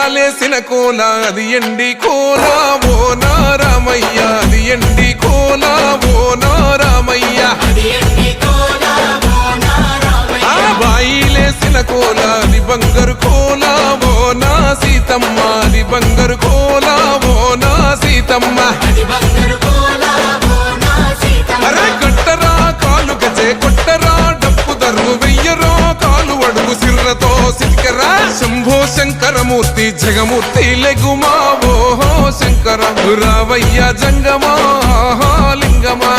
ఉయ్యాలేసిన కోల అది ఎండి కోల ఓ నారామయ్య అది ఎండి కోల ఓ నారామయ్య బాయిలేసిన కోల అది బంగారు కోల ఓ నా సీతమ్మ అది బంగారు కోల ఓ నా సీతమ్మ అరే కట్టరా కాలు గజే కొట్టరా డప్పు దర్రు వెయ్యరో కాలు అడుగు సిర్రతో సిటికరా శంభో శంకరమూర్తి జగమూర్తి లెగుమా ఓహో శంకర రావయ్య జంగమా లింగమా